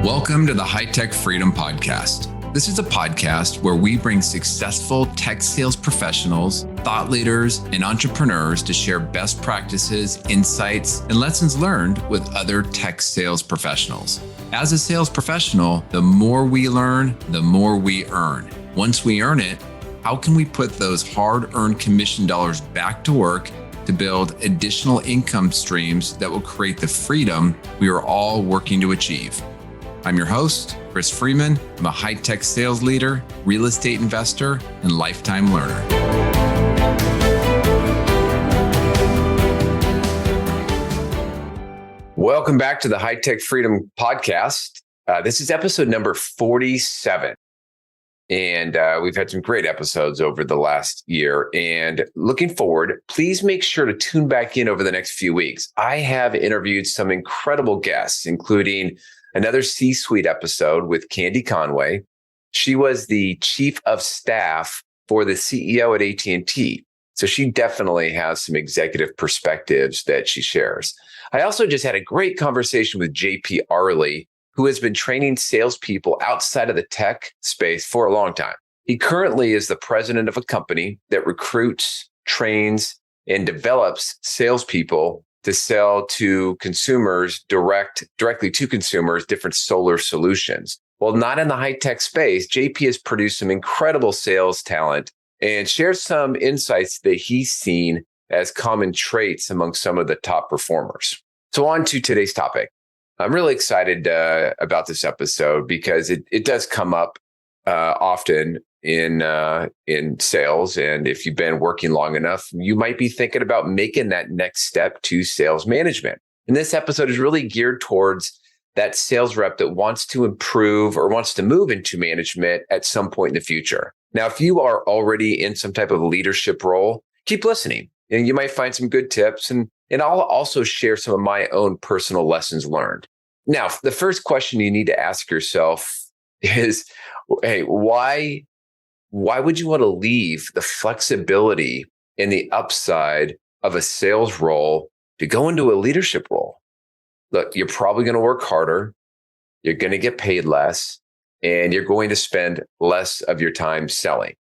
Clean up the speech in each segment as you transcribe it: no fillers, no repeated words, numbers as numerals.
Welcome to the High Tech Freedom Podcast. This is a podcast where we bring successful tech sales professionals, thought leaders, and entrepreneurs to share best practices, insights, and lessons learned with other tech sales professionals. As a sales professional, the more we learn, the more we earn. Once we earn it, how can we put those hard-earned commission dollars back to work to build additional income streams that will create the freedom we are all working to achieve? I'm your host, Chris Freeman. I'm a high-tech sales leader, real estate investor, and lifetime learner. Welcome back to the High Tech Freedom Podcast. This is episode number 47. And we've had some great episodes over the last year. And looking forward, please make sure to tune back in over the next few weeks. I have interviewed some incredible guests, including another C-suite episode with Candy Conway. She was the chief of staff for the CEO at AT&T. So she definitely has some executive perspectives that she shares. I also just had a great conversation with JP Arley, who has been training salespeople outside of the tech space for a long time. He currently is the president of a company that recruits, trains, and develops salespeople to sell to consumers, directly to consumers, different solar solutions. Well, not in the high-tech space, JP has produced some incredible sales talent and shares some insights that he's seen as common traits among some of the top performers. So on to today's topic. I'm really excited about this episode because it does come up often in sales. And if you've been working long enough, you might be thinking about making that next step to sales management. And this episode is really geared towards that sales rep that wants to improve or wants to move into management at some point in the future. Now, if you are already in some type of leadership role, keep listening and you might find some good tips. And I'll also share some of my own personal lessons learned. Now, the first question you need to ask yourself is, hey, why would you want to leave the flexibility and the upside of a sales role to go into a leadership role? Look, you're probably going to work harder, you're going to get paid less, and you're going to spend less of your time selling.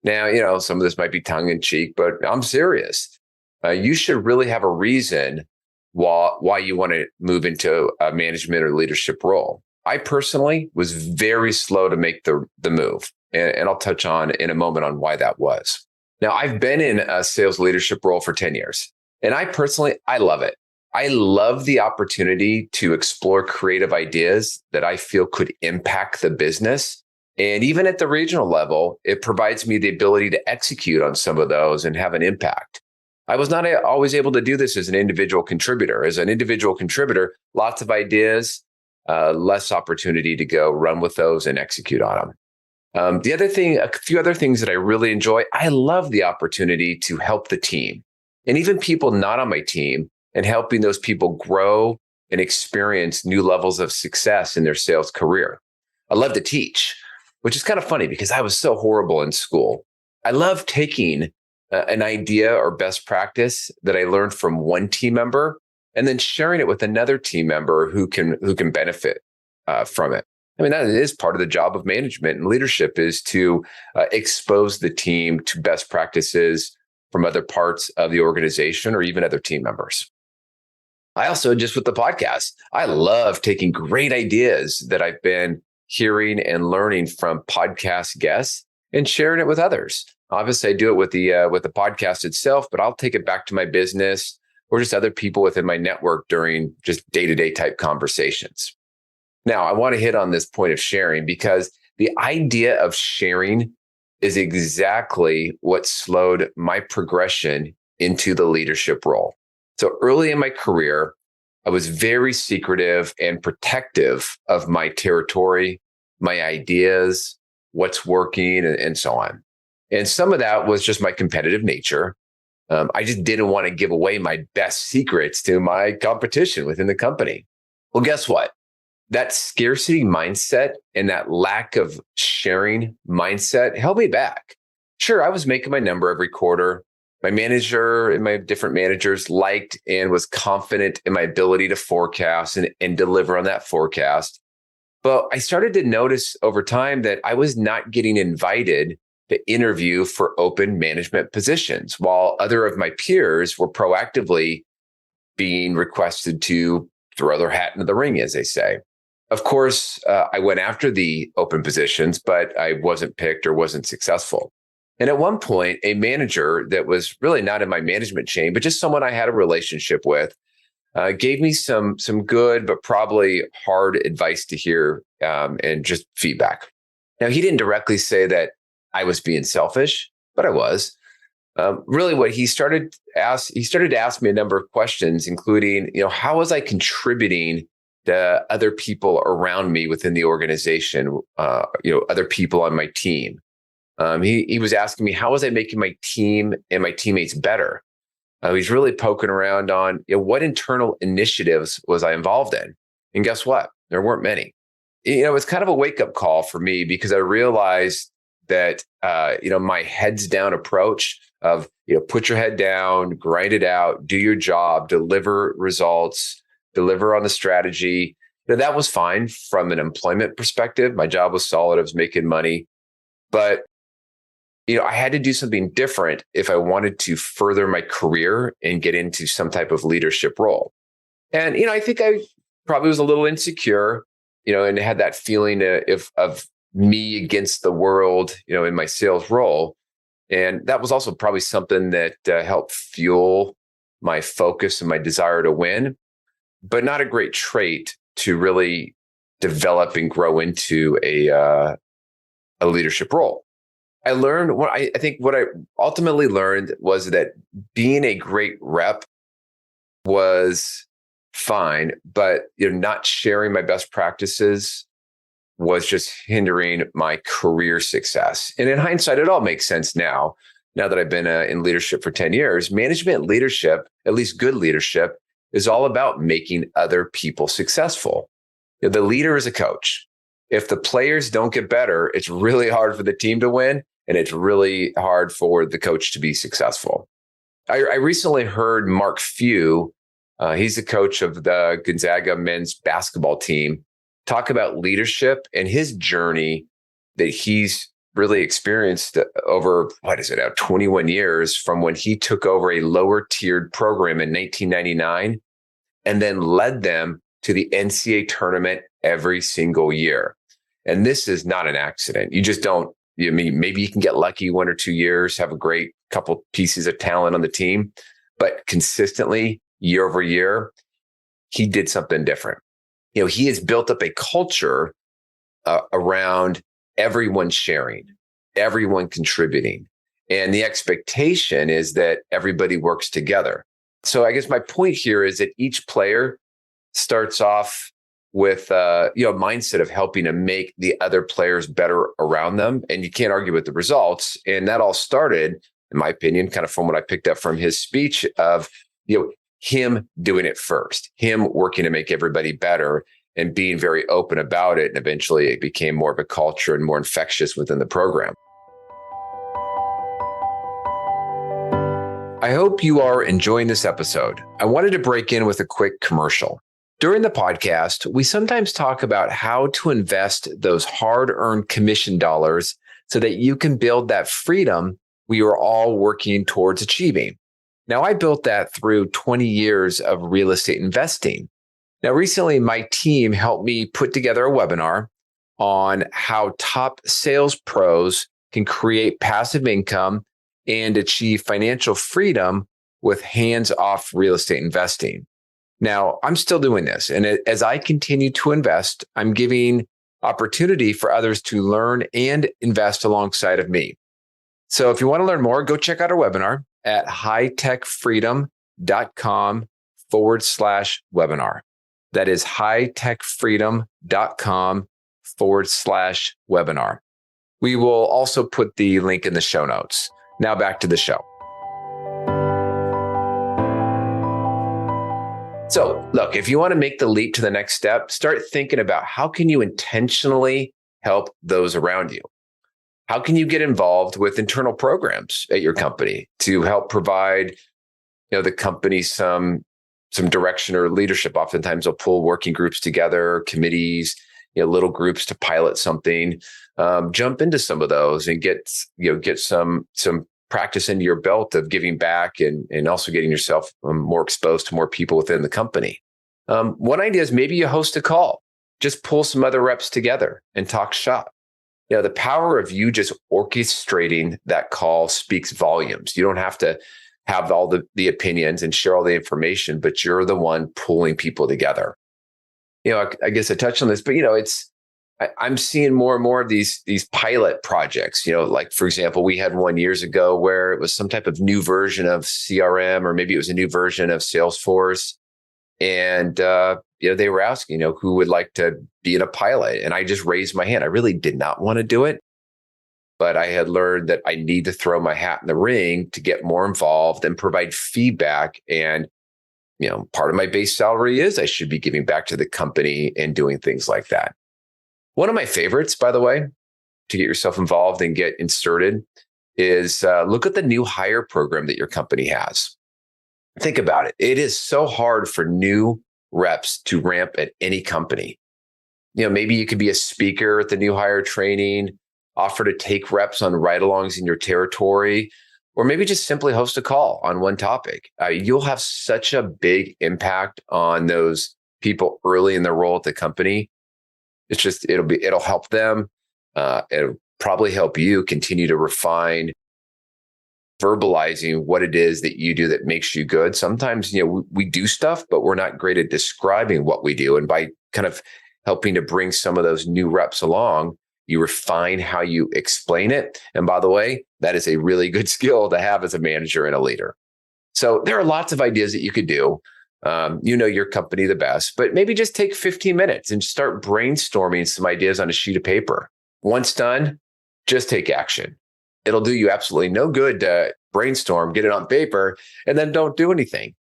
Now, some of this might be tongue in cheek, but I'm serious. You should really have a reason why you want to move into a management or leadership role. I personally was very slow to make the move. And I'll touch on in a moment on why that was. Now, I've been in a sales leadership role for 10 years. And I love it. I love the opportunity to explore creative ideas that I feel could impact the business. And even at the regional level, it provides me the ability to execute on some of those and have an impact. I was not always able to do this as an individual contributor. As an individual contributor, lots of ideas, less opportunity to go run with those and execute on them. A few other things that I really enjoy, I love the opportunity to help the team and even people not on my team and helping those people grow and experience new levels of success in their sales career. I love to teach, which is kind of funny because I was so horrible in school. I love taking an idea or best practice that I learned from one team member and then sharing it with another team member who can benefit from it. I mean, that is part of the job of management and leadership is to expose the team to best practices from other parts of the organization or even other team members. I also, just with the podcast, I love taking great ideas that I've been hearing and learning from podcast guests and sharing it with others. Obviously, I do it with the podcast itself, but I'll take it back to my business or just other people within my network during just day-to-day type conversations. Now, I want to hit on this point of sharing because the idea of sharing is exactly what slowed my progression into the leadership role. So early in my career, I was very secretive and protective of my territory, my ideas, what's working, and so on. And some of that was just my competitive nature. I just didn't want to give away my best secrets to my competition within the company. Well, guess what? That scarcity mindset and that lack of sharing mindset held me back. Sure, I was making my number every quarter. My manager and my different managers liked and was confident in my ability to forecast and deliver on that forecast. But I started to notice over time that I was not getting invited to interview for open management positions, while other of my peers were proactively being requested to throw their hat into the ring, as they say. Of course, I went after the open positions, but I wasn't picked or wasn't successful. And at one point, a manager that was really not in my management chain, but just someone I had a relationship with, gave me some good but probably hard advice to hear, and just feedback. Now, he didn't directly say that I was being selfish, but I was. Really, what he started to ask me a number of questions, including, how was I contributing to other people around me within the organization, other people on my team. He was asking me, how was I making my team and my teammates better? He's really poking around on what internal initiatives was I involved in, and guess what? There weren't many. It's kind of a wake up call for me because I realized that my heads down approach of put your head down, grind it out, do your job, deliver results, deliver on the strategy. That was fine from an employment perspective. My job was solid. I was making money, but I had to do something different if I wanted to further my career and get into some type of leadership role. And, I think I probably was a little insecure, and had that feeling of me against the world, in my sales role. And that was also probably something that helped fuel my focus and my desire to win, but not a great trait to really develop and grow into a leadership role. I learned what I ultimately learned was that being a great rep was fine, but not sharing my best practices was just hindering my career success. And in hindsight, it all makes sense now that I've been in leadership for 10 years. Management leadership, at least good leadership, is all about making other people successful. The leader is a coach. If the players don't get better, it's really hard for the team to win, and it's really hard for the coach to be successful. I recently heard Mark Few, he's the coach of the Gonzaga men's basketball team, talk about leadership and his journey that he's really experienced over, 21 years from when he took over a lower tiered program in 1999 and then led them to the NCAA tournament every single year. And this is not an accident. You just don't, maybe you can get lucky 1 or 2 years, have a great couple pieces of talent on the team, but consistently year over year, he did something different. He has built up a culture around everyone sharing, everyone contributing. And the expectation is that everybody works together. So I guess my point here is that each player starts off with a mindset of helping to make the other players better around them. And you can't argue with the results. And that all started, in my opinion, kind of from what I picked up from his speech of, him doing it first, him working to make everybody better and being very open about it. And eventually it became more of a culture and more infectious within the program. I hope you are enjoying this episode. I wanted to break in with a quick commercial. During the podcast, we sometimes talk about how to invest those hard-earned commission dollars so that you can build that freedom we are all working towards achieving. Now, I built that through 20 years of real estate investing. Now, recently, my team helped me put together a webinar on how top sales pros can create passive income and achieve financial freedom with hands-off real estate investing. Now, I'm still doing this. And as I continue to invest, I'm giving opportunity for others to learn and invest alongside of me. So if you want to learn more, go check out our webinar at hightechfreedom.com/webinar. That is hightechfreedom.com/webinar. We will also put the link in the show notes. Now back to the show. So look, if you want to make the leap to the next step, start thinking about how can you intentionally help those around you? How can you get involved with internal programs at your company to help provide, the company some direction or leadership? Oftentimes they'll pull working groups together, committees, little groups to pilot something, jump into some of those and get some practice into your belt of giving back and also getting yourself more exposed to more people within the company. One idea is maybe you host a call, just pull some other reps together and talk shop. The power of you just orchestrating that call speaks volumes. You don't have to have all the opinions and share all the information, but you're the one pulling people together. I guess I touched on this, but I'm seeing more and more of these pilot projects. Like for example, we had one years ago where it was some type of new version of CRM, or maybe it was a new version of Salesforce, and they were asking, who would like to be in a pilot, and I just raised my hand. I really did not want to do it, but I had learned that I need to throw my hat in the ring to get more involved and provide feedback. And part of my base salary is I should be giving back to the company and doing things like that. One of my favorites, by the way, to get yourself involved and get inserted is look at the new hire program that your company has. Think about it. It is so hard for new reps to ramp at any company. Maybe you could be a speaker at the new hire training, offer to take reps on ride-alongs in your territory, or maybe just simply host a call on one topic. You'll have such a big impact on those people early in their role at the company. It'll help them. It'll probably help you continue to refine verbalizing what it is that you do that makes you good. Sometimes, we do stuff, but we're not great at describing what we do. And by kind of helping to bring some of those new reps along, you refine how you explain it. And by the way, that is a really good skill to have as a manager and a leader. So there are lots of ideas that you could do. Your company the best, but maybe just take 15 minutes and start brainstorming some ideas on a sheet of paper. Once done, just take action. It'll do you absolutely no good to brainstorm, get it on paper, and then don't do anything.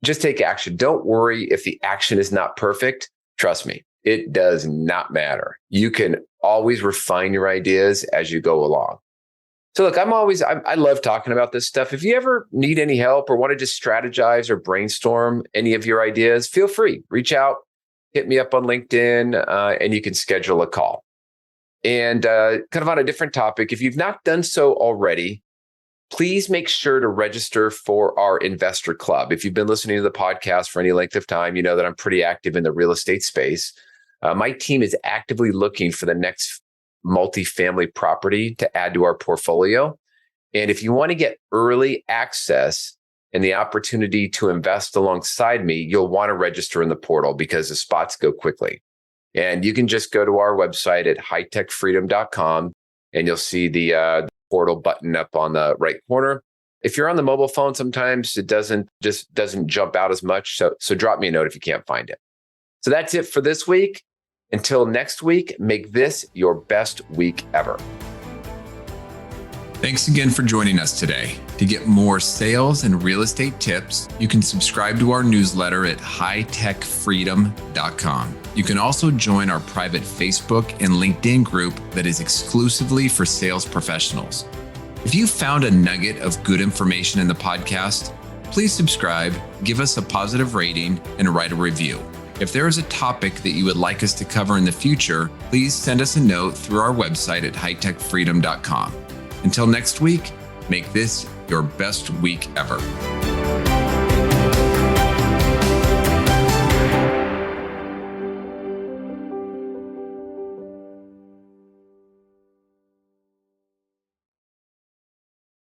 Just take action. Don't worry if the action is not perfect. Trust me, it does not matter. You can always refine your ideas as you go along. So look, I love talking about this stuff. If you ever need any help or want to just strategize or brainstorm any of your ideas, feel free, reach out, hit me up on LinkedIn, and you can schedule a call. And kind of on a different topic, if you've not done so already, please make sure to register for our investor club. If you've been listening to the podcast for any length of time, you know that I'm pretty active in the real estate space. My team is actively looking for the next multifamily property to add to our portfolio. And if you want to get early access and the opportunity to invest alongside me, you'll want to register in the portal because the spots go quickly. And you can just go to our website at hightechfreedom.com and you'll see the portal button up on the right corner. If you're on the mobile phone, sometimes it doesn't jump out as much. So drop me a note if you can't find it. So that's it for this week. Until next week, make this your best week ever. Thanks again for joining us today. To get more sales and real estate tips, you can subscribe to our newsletter at hightechfreedom.com. You can also join our private Facebook and LinkedIn group that is exclusively for sales professionals. If you found a nugget of good information in the podcast, please subscribe, give us a positive rating, and write a review. If there is a topic that you would like us to cover in the future, please send us a note through our website at hightechfreedom.com. Until next week, make this your best week ever.